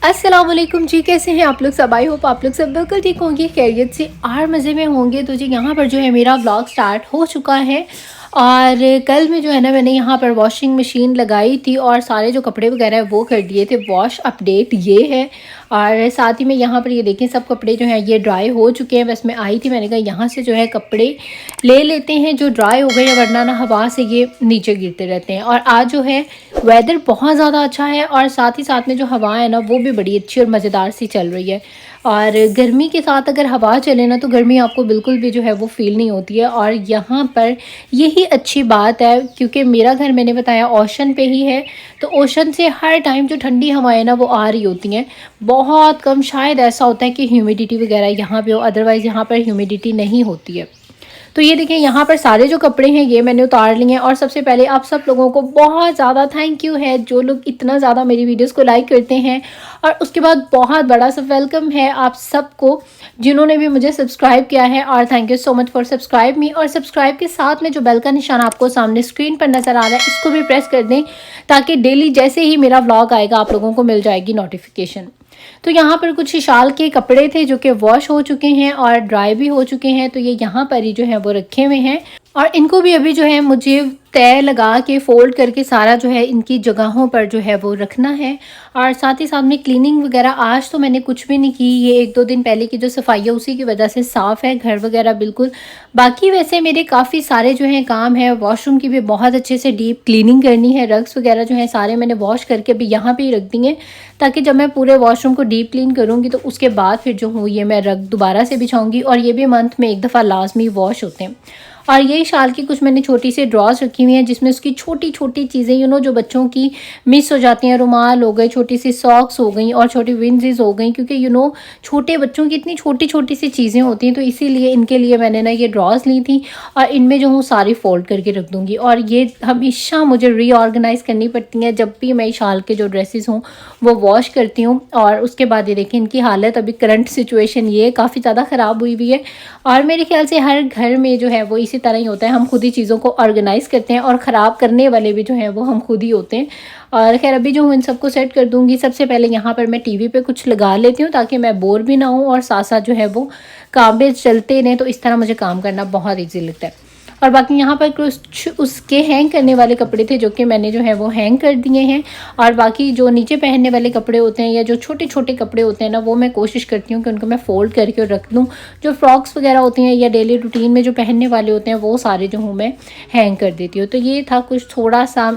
अस्सलाम वालेकुम जी, कैसे हैं आप लोग सब। आई होप आप लोग सब बिल्कुल ठीक होंगे, खैरियत से और मज़े में होंगे। तो जी यहाँ पर जो है मेरा व्लॉग स्टार्ट हो चुका है। और कल में जो है ना मैंने यहाँ पर वॉशिंग मशीन लगाई थी और सारे जो कपड़े वगैरह है वो कर दिए थे वॉश। अपडेट ये है। और साथ ही में यहाँ पर ये देखें सब कपड़े जो हैं ये ड्राई हो चुके हैं। बस मैं आई थी, मैंने कहा यहाँ से जो है कपड़े ले लेते हैं जो ड्राई हो गए, वरना ना हवा से ये नीचे गिरते रहते हैं। और आज जो है वेदर बहुत ज़्यादा अच्छा है और साथ ही साथ में जो हवा है ना वो भी बड़ी अच्छी और मज़ेदार सी चल रही है। और गर्मी के साथ अगर हवा चले ना तो गर्मी आपको बिल्कुल भी जो है वो फ़ील नहीं होती है। और यहाँ पर यही अच्छी बात है क्योंकि मेरा घर मैंने बताया ओशन पे ही है, तो ओशन से हर टाइम जो ठंडी हवाएं ना वो आ रही होती हैं। बहुत कम शायद ऐसा होता है कि ह्यूमिडिटी वगैरह यहाँ पे हो, अदरवाइज़ यहाँ पर ह्यूमिडिटी नहीं होती है। तो ये देखें यहाँ पर सारे जो कपड़े हैं ये मैंने उतार लिए हैं। और सबसे पहले आप सब लोगों को बहुत ज़्यादा थैंक यू है जो लोग इतना ज़्यादा मेरी वीडियोस को लाइक करते हैं। और उसके बाद बहुत बड़ा सा वेलकम है आप सबको जिन्होंने भी मुझे सब्सक्राइब किया है। और thank you so much for subscribe मी। और सब्सक्राइब के साथ में जो बेल का निशान आपको सामने स्क्रीन पर नज़र आ रहा है इसको भी प्रेस कर दें ताकि डेली जैसे ही मेरा व्लॉग आएगा आप लोगों को मिल जाएगी नोटिफिकेशन। तो यहाँ पर कुछ शाल के कपड़े थे जो कि वॉश हो चुके हैं और ड्राई भी हो चुके हैं, तो ये यहाँ पर ही जो है वो रखे हुए हैं। और इनको भी अभी जो है मुझे तय लगा के फोल्ड करके सारा जो है इनकी जगहों पर जो है वो रखना है। और साथ ही साथ में क्लीनिंग वगैरह आज तो मैंने कुछ भी नहीं की, ये एक दो दिन पहले की जो सफाई है उसी की वजह से साफ़ है घर वगैरह बिल्कुल। बाकी वैसे मेरे काफ़ी सारे जो हैं काम है, वॉशरूम की भी बहुत अच्छे से डीप क्लीनिंग करनी है। रग्स वगैरह जो है सारे मैंने वॉश करके अभी यहाँ पर ही रख दिए ताकि जब मैं पूरे वॉशरूम को डीप क्लीन करूँगी तो उसके बाद फिर जो हूँ ये मैं रग दोबारा से बिछाऊँगी। और ये भी मंथ में एक दफ़ा लाजमी वॉश होते हैं। और यही शाल की कुछ मैंने छोटी सी ड्रॉज रखी हुई हैं जिसमें उसकी छोटी छोटी चीज़ें जो बच्चों की मिस हो जाती हैं, रुमाल हो गए, छोटी सी सॉक्स हो गई और छोटी विंजीज हो गई, क्योंकि छोटे बच्चों की इतनी छोटी छोटी सी चीज़ें होती हैं। तो इसीलिए इनके लिए मैंने ना ये ड्रॉज ली थी और इनमें जो हूँ सारी फोल्ड करके रख दूँगी। और ये हमेशा मुझे रीऑर्गेनाइज़ करनी पड़ती हैं जब भी मैं शाल के जो ड्रेसेस हों वो वॉश करती हूँ। और उसके बाद ये देखिए इनकी हालत अभी करंट सिचुएशन ये काफ़ी ज़्यादा ख़राब हुई हुई है। और मेरे ख्याल से हर घर में जो है वो इसी तरह ही होता है, हम खुद ही चीज़ों को ऑर्गेनाइज़ करते हैं और ख़राब करने वाले भी जो हैं वो हम खुद ही होते हैं। और खैर अभी जो हूँ इन सबको सेट कर दूँगी। सबसे पहले यहाँ पर मैं टीवी पे कुछ लगा लेती हूँ ताकि मैं बोर भी ना हूँ और साथ साथ जो है वो काम भी चलते रहें, तो इस तरह मुझे काम करना बहुत ईजी लगता है। और बाकी यहाँ पर कुछ उसके हैंग करने वाले कपड़े थे जो कि मैंने जो है वो हैंग कर दिए हैं। और बाकी जो नीचे पहनने वाले कपड़े होते हैं या जो छोटे छोटे कपड़े होते हैं ना वो मैं कोशिश करती हूँ कि उनको मैं फ़ोल्ड करके रख दूँ। जो फ्रॉक्स वगैरह होती हैं या डेली रूटीन में जो पहनने वाले होते हैं वो सारे जो हूँ मैं हैंग कर देती हूँ। तो ये था कुछ थोड़ा सा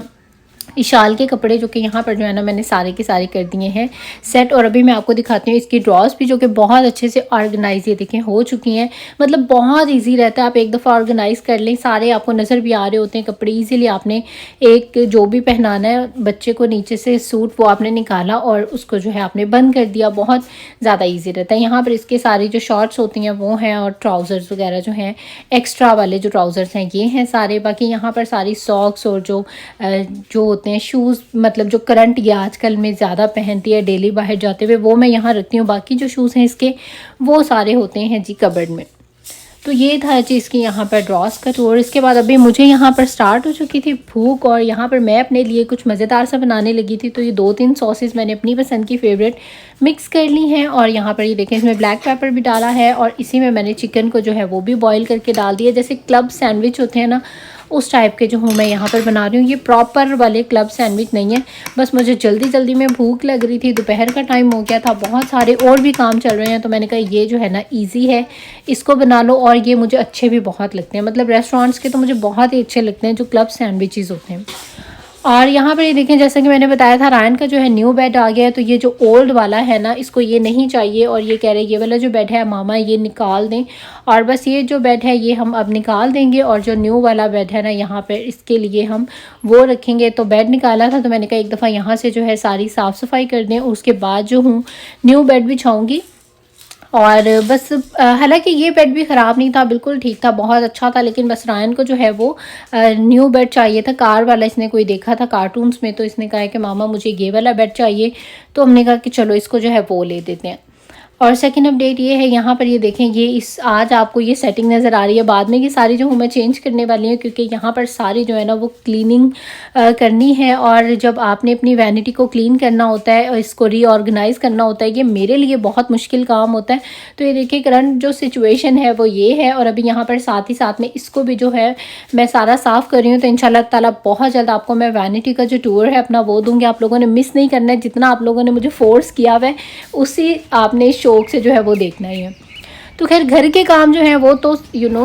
शाल के कपड़े जो कि यहाँ पर जो है ना मैंने सारे के सारे कर दिए हैं सेट। और अभी मैं आपको दिखाती हूँ इसकी ड्रॉज भी जो कि बहुत अच्छे से ऑर्गेनाइज ये देखें हो चुकी हैं। मतलब बहुत इजी रहता है, आप एक दफ़ा ऑर्गेनाइज कर लें सारे आपको नज़र भी आ रहे होते हैं कपड़े। इजीली आपने एक जो भी पहनाना है बच्चे को नीचे से सूट वो आपने निकाला और उसको जो है आपने बंद कर दिया, बहुत ज़्यादा ईजी रहता है। यहाँ पर इसके सारी जो शॉर्ट्स होती हैं वो हैं और ट्राउज़र्स वगैरह जो हैं एक्स्ट्रा वाले जो ट्राउज़र्स हैं ये हैं सारे। बाकी यहाँ पर सारी सॉक्स और जो होते हैं शूज़, मतलब जो करंट ये आजकल में ज़्यादा पहनती है डेली बाहर जाते हुए, वो मैं यहाँ रखती हूँ। बाकी जो शूज़ हैं इसके वो सारे होते हैं जी कबर्ड में। तो ये था जी इसकी यहाँ पर ड्रॉस का टूर। इसके बाद अभी मुझे यहाँ पर स्टार्ट हो चुकी थी भूख और यहाँ पर मैं अपने लिए कुछ मज़ेदार सा बनाने लगी थी। तो ये 2-3 सॉसेस मैंने अपनी पसंद की फेवरेट मिक्स कर ली हैं। और यहाँ पर ये देखें इसमें ब्लैक पेपर भी डाला है और इसी में मैंने चिकन को जो है वो भी बॉईल करके डाल दिया। जैसे क्लब सैंडविच होते हैं ना उस टाइप के जो हूँ मैं यहाँ पर बना रही हूँ। ये प्रॉपर वाले क्लब सैंडविच नहीं है, बस मुझे जल्दी जल्दी में भूख लग रही थी, दोपहर का टाइम हो गया था, बहुत सारे और भी काम चल रहे हैं, तो मैंने कहा ये जो है ना इजी है इसको बना लो। और ये मुझे अच्छे भी बहुत लगते हैं, मतलब रेस्टोरेंट्स के तो मुझे बहुत ही अच्छे लगते हैं जो क्लब सैंडविचेस होते हैं। और यहाँ पर ये देखें जैसे कि मैंने बताया था रायन का जो है न्यू बेड आ गया है। तो ये जो ओल्ड वाला है ना इसको ये नहीं चाहिए और ये कह रहे हैं ये वाला जो बेड है मामा ये निकाल दें। और बस ये जो बेड है ये हम अब निकाल देंगे और जो न्यू वाला बेड है ना यहाँ पर इसके लिए हम वो रखेंगे। तो बेड निकाला था तो मैंने कहा एक दफ़ा यहाँ से जो है सारी साफ़ सफाई कर दें और उसके बाद जो हूँ न्यू बेड बिछाऊँगी। और बस हालांकि ये बेड भी ख़राब नहीं था, बिल्कुल ठीक था, बहुत अच्छा था, लेकिन बस रायन को जो है वो न्यू बेड चाहिए था। कार वाला इसने कोई देखा था कार्टून्स में तो इसने कहा कि मामा मुझे ये वाला बेड चाहिए। तो हमने कहा कि चलो इसको जो है वो ले देते हैं। और सेकंड अपडेट ये है, यहाँ पर ये देखें, ये इस आज आपको ये सेटिंग नज़र आ रही है। बाद में ये सारी जो हूँ मैं चेंज करने वाली हूँ, क्योंकि यहाँ पर सारी जो है ना वो क्लीनिंग करनी है। और जब आपने अपनी वैनिटी को क्लीन करना होता है और इसको रीऑर्गेनाइज़ करना होता है, ये मेरे लिए बहुत मुश्किल काम होता है। तो ये देखिए करंट जो सिचुएशन है वो ये है। और अभी यहाँ पर साथ ही साथ में इसको भी जो है मैं सारा साफ़ कर रही हूँ। तो इंशाल्लाह ताला बहुत जल्द आपको मैं वैनिटी का जो टूर है अपना वो दूँगी। आप लोगों ने मिस नहीं करना है, जितना आप लोगों ने मुझे फोर्स किया हुआ है उसी आपने शौक से जो है वो देखना ही है। तो खैर घर के काम जो हैं वो तो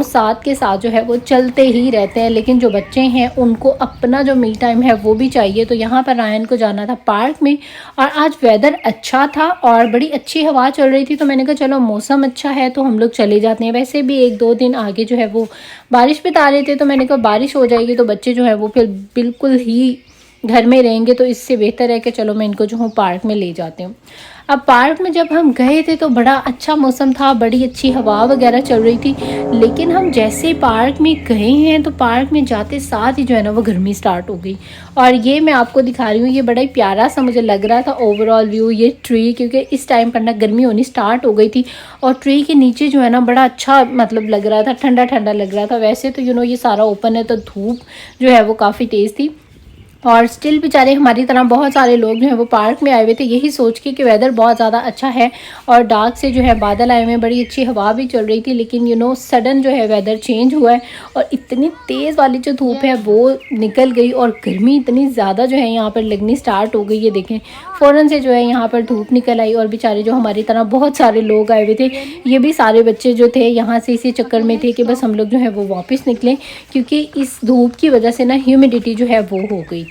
साथ के साथ जो है वो चलते ही रहते हैं, लेकिन जो बच्चे हैं उनको अपना जो मी टाइम है वो भी चाहिए। तो यहाँ पर रायन को जाना था पार्क में, और आज वेदर अच्छा था और बड़ी अच्छी हवा चल रही थी। तो मैंने कहा चलो मौसम अच्छा है तो हम लोग चले जाते हैं। वैसे भी 1-2 दिन आगे जो है वो बारिश बता रहे थे, तो मैंने कहा बारिश हो जाएगी तो बच्चे जो है वो फिर बिल्कुल ही घर में रहेंगे, तो इससे बेहतर है कि चलो मैं इनको जो हूँ पार्क में ले जाती हूँ। अब पार्क में जब हम गए थे तो बड़ा अच्छा मौसम था, बड़ी अच्छी हवा वगैरह चल रही थी। लेकिन हम जैसे पार्क में गए हैं तो पार्क में जाते साथ ही जो है ना वो गर्मी स्टार्ट हो गई। और ये मैं आपको दिखा रही हूँ, ये बड़ा ही प्यारा सा मुझे लग रहा था ओवरऑल व्यू, ये ट्री, क्योंकि इस टाइम पर ना गर्मी होनी स्टार्ट हो गई थी और ट्री के नीचे जो है ना बड़ा अच्छा मतलब लग रहा था, ठंडा ठंडा लग रहा था। वैसे तो ये सारा ओपन है तो धूप जो है वो काफ़ी तेज़ थी। और स्टिल बेचारे हमारी तरह बहुत सारे लोग जो हैं वो पार्क में आए हुए थे, यही सोच के कि वेदर बहुत ज़्यादा अच्छा है और डार्क से जो है बादल आए हुए हैं, बड़ी अच्छी हवा भी चल रही थी। लेकिन सडन जो है वेदर चेंज हुआ है और इतनी तेज़ वाली जो धूप है वो निकल गई और गर्मी इतनी ज़्यादा जो है यहाँ पर लगनी स्टार्ट हो गई। ये देखें फ़ौरन से जो है यहाँ पर धूप निकल आई और बेचारे जो हमारी तरह बहुत सारे लोग आए हुए थे, ये भी सारे बच्चे जो थे यहाँ से इसी चक्कर में थे कि बस हम लोग जो है वो वापस निकलें, क्योंकि इस धूप की वजह से ना ह्यूमिडिटी जो है वो हो गई थी।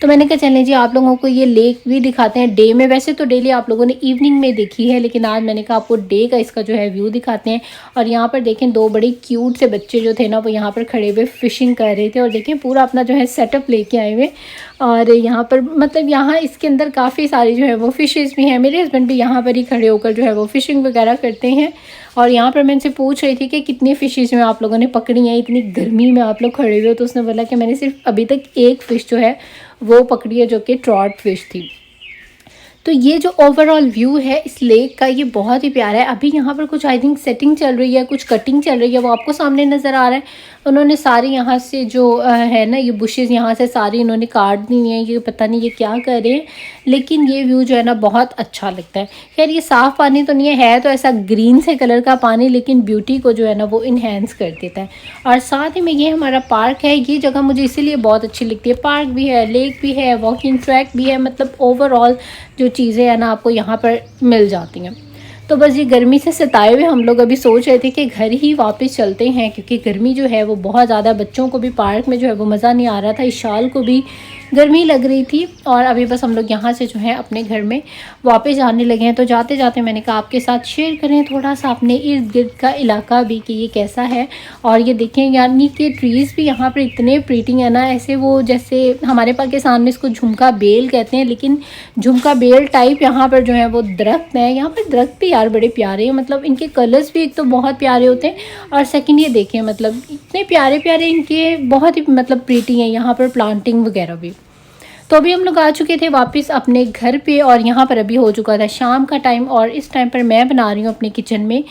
तो मैंने कहा चलें जी आप लोगों को ये लेक भी दिखाते हैं डे में। वैसे तो डेली आप लोगों ने इवनिंग में देखी है, लेकिन आज मैंने कहा आपको डे का इसका जो है व्यू दिखाते हैं। और यहाँ पर देखें 2 बड़ी क्यूट से बच्चे जो थे ना वो यहाँ पर खड़े हुए फिशिंग कर रहे थे और देखें पूरा अपना जो है सेटअप लेके आए हुए। और यहाँ पर मतलब यहाँ इसके अंदर काफ़ी सारी जो है वो फ़िशेज़ भी हैं। मेरे हस्बैंड भी यहाँ पर ही खड़े होकर जो है वो फ़िशिंग वगैरह करते हैं। और यहाँ पर मैं इनसे पूछ रही थी कि कितनी फ़िशेज़ में आप लोगों ने पकड़ी हैं, इतनी गर्मी में आप लोग खड़े हुए हो। तो उसने बोला कि मैंने सिर्फ अभी तक एक फ़िश जो है वो पकड़ी है, जो कि ट्रॉट फ़िश थी। तो ये जो ओवरऑल व्यू है इस लेक का ये बहुत ही प्यारा है। अभी यहाँ पर कुछ आई थिंक सेटिंग चल रही है, कुछ कटिंग चल रही है, वो आपको सामने नज़र आ रहा है। उन्होंने सारी यहाँ से जो है ना ये बुशेज़ यहाँ से सारी इन्होंने काट दी हैं। ये पता नहीं ये क्या कर रहे हैं, लेकिन ये व्यू जो है ना बहुत अच्छा लगता है। खैर ये साफ़ पानी तो नहीं है तो ऐसा ग्रीन से कलर का पानी, लेकिन ब्यूटी को जो है ना वो इन्हेंस कर देता है। और साथ ही में ये हमारा पार्क है, ये जगह मुझे इसीलिए बहुत अच्छी लगती है। पार्क भी है, लेक भी है, वॉकिंग ट्रैक भी है, मतलब ओवरऑल जो चीज़ें हैं ना आपको यहाँ पर मिल जाती हैं। तो बस ये गर्मी से सताए हुए हम लोग अभी सोच रहे थे कि घर ही वापस चलते हैं, क्योंकि गर्मी जो है वो बहुत ज़्यादा, बच्चों को भी पार्क में जो है वो मज़ा नहीं आ रहा था, इशाल को भी गर्मी लग रही थी। और अभी बस हम लोग यहाँ से जो है अपने घर में वापस जाने लगे हैं। तो जाते जाते मैंने कहा आपके साथ शेयर करें थोड़ा सा अपने इर्द गिर्द का इलाका भी कि ये कैसा है। और ये देखें यानी कि ट्रीज़ भी यहाँ पर इतने प्रीटी है ना, ऐसे वो जैसे हमारे पाकिस्तान में इसको झुमका बेल कहते हैं, लेकिन झुमका बेल टाइप यहाँ पर जो है वो दरख्त है। यहाँ पर दरख्त भी यार बड़े प्यारे हैं, मतलब इनके कलर्स भी एक तो बहुत प्यारे होते हैं और सेकंड ये देखें मतलब इतने प्यारे प्यारे इनके, बहुत ही मतलब प्रीटी हैं यहाँ पर प्लांटिंग वगैरह भी। तो अभी हम लोग आ चुके थे वापस अपने घर पे और यहाँ पर अभी हो चुका था शाम का टाइम और इस टाइम पर मैं बना रही हूँ अपने किचन में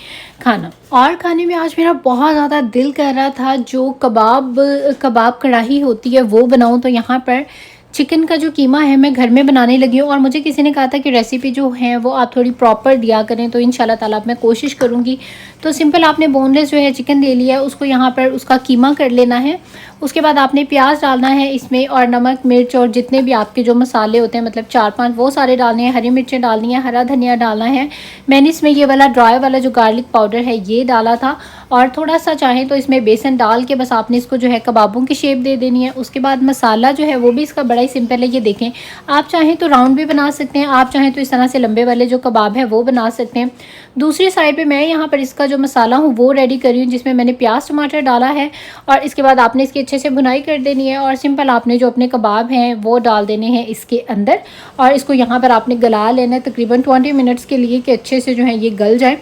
खाना। और खाने में आज मेरा बहुत ज़्यादा दिल कर रहा था जो कबाब कढ़ाई होती है वो बनाऊँ। तो यहाँ पर चिकन का जो कीमा है मैं घर में बनाने लगी हूँ और मुझे किसी ने कहा था कि रेसिपी जो है वो आप थोड़ी प्रॉपर दिया करें, तो इंशाल्लाह ताला मैं कोशिश करूँगी। तो सिंपल आपने बोनलेस जो है चिकन ले लिया है, उसको यहाँ पर उसका कीमा कर लेना है। उसके बाद आपने प्याज डालना है इसमें और नमक मिर्च और जितने भी आपके जो मसाले होते हैं मतलब 4-5 वो सारे डालने हैं। हरी मिर्चें डालनी है, हरा धनिया डालना है। मैंने इसमें ये वाला ड्राई वाला जो गार्लिक पाउडर है ये डाला था और थोड़ा सा चाहें तो इसमें बेसन डाल के बस आपने इसको जो है कबाबों की शेप दे देनी है। उसके बाद मसाला जो है वो भी इसका बड़ा ही सिंपल है। ये देखें आप चाहें तो राउंड भी बना सकते हैं, आप चाहें तो इस तरह से लंबे वाले जो कबाब है वो बना सकते हैं। दूसरी साइड पे मैं यहाँ पर इसका जो मसाला हूँ वो रेडी कर रही हूँ, जिसमें मैंने प्याज टमाटर डाला है और इसके बाद आपने इसकी अच्छे से भुनाई कर देनी है और सिंपल आपने जो अपने कबाब हैं वो डाल देने हैं इसके अंदर और इसको यहाँ पर आपने गला लेना है तकरीबन 20 मिनट्स के लिए कि अच्छे से जो है ये गल जाए।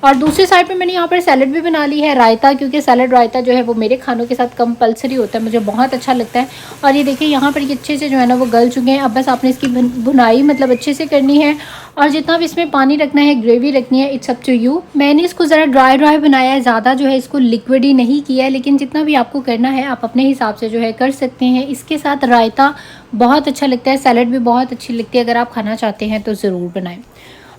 और दूसरी साइड पे मैंने यहाँ पर सैलड भी बना ली है, रायता, क्योंकि सैलड रायता जो है वो मेरे खानों के साथ कंपलसरी होता है, मुझे बहुत अच्छा लगता है। और ये देखिए यहाँ पर ये अच्छे से जो है ना वो गल चुके हैं। अब बस आपने इसकी भुनाई मतलब अच्छे से करनी है, और जितना भी इसमें पानी रखना है, ग्रेवी रखनी है, इट्स अप टू यू। मैंने इसको ज़रा ड्राई बनाया है, ज़्यादा जो है इसको लिक्विड ही नहीं किया है, लेकिन जितना भी आपको करना है आप अपने हिसाब से जो है कर सकते हैं। इसके साथ रायता बहुत अच्छा लगता है, सैलड भी बहुत अच्छी लगती है। अगर आप खाना चाहते हैं तो ज़रूर बनाएं।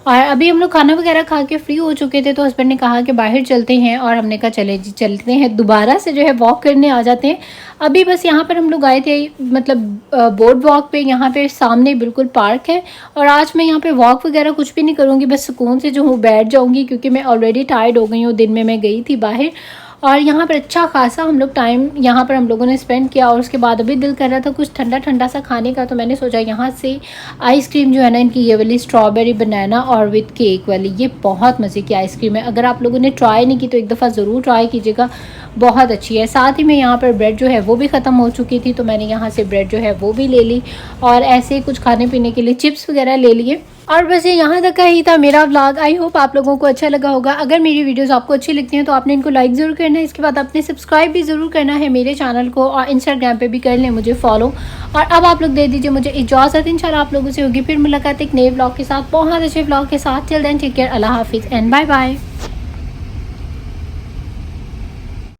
और अभी हम लोग खाना वगैरह खा के फ्री हो चुके थे, तो हस्बैंड ने कहा कि बाहर चलते हैं, और हमने कहा चले जी चलते हैं, दोबारा से जो है वॉक करने आ जाते हैं। अभी बस यहाँ पर हम लोग आए थे मतलब बोर्ड वॉक पे, यहाँ पे सामने बिल्कुल पार्क है, और आज मैं यहाँ पे वॉक वगैरह कुछ भी नहीं करूँगी, बस सुकून से जो हूँ बैठ जाऊँगी, क्योंकि मैं ऑलरेडी टायर्ड हो गई हूँ, दिन में मैं गई थी बाहर। और यहाँ पर अच्छा खासा हम लोग टाइम यहाँ पर हम लोगों ने स्पेंड किया, और उसके बाद अभी दिल कर रहा था कुछ ठंडा ठंडा सा खाने का, तो मैंने सोचा यहाँ से आइसक्रीम जो है ना इनकी, ये वाली स्ट्रॉबेरी बनाना और विद केक वाली, ये बहुत मज़े की आइसक्रीम है। अगर आप लोगों ने ट्राई नहीं की तो एक दफ़ा ज़रूर ट्राई कीजिएगा, बहुत अच्छी है। साथ ही में यहाँ पर ब्रेड जो है वो भी ख़त्म हो चुकी थी, तो मैंने यहाँ से ब्रेड जो है वो भी ले ली, और ऐसे कुछ खाने पीने के लिए चिप्स वगैरह ले लिए। और बस ये यहाँ तक का ही था मेरा व्लॉग। आई होप आप लोगों को अच्छा लगा होगा। अगर मेरी वीडियोस आपको अच्छी लगती हैं तो आपने इनको लाइक ज़रूर करना है, इसके बाद आपने सब्सक्राइब भी ज़रूर करना है मेरे चैनल को, और इंस्टाग्राम पे भी कर लें मुझे फॉलो। और अब आप लोग दे दीजिए मुझे इजाज़त, इंशाल्लाह आप लोगों से होगी फिर मुलाकात एक नए व्लॉग के साथ, बहुत अच्छे व्लॉग के साथ। टिल देन टेक केयर, अल्लाह हाफिज़ एंड बाय बाय।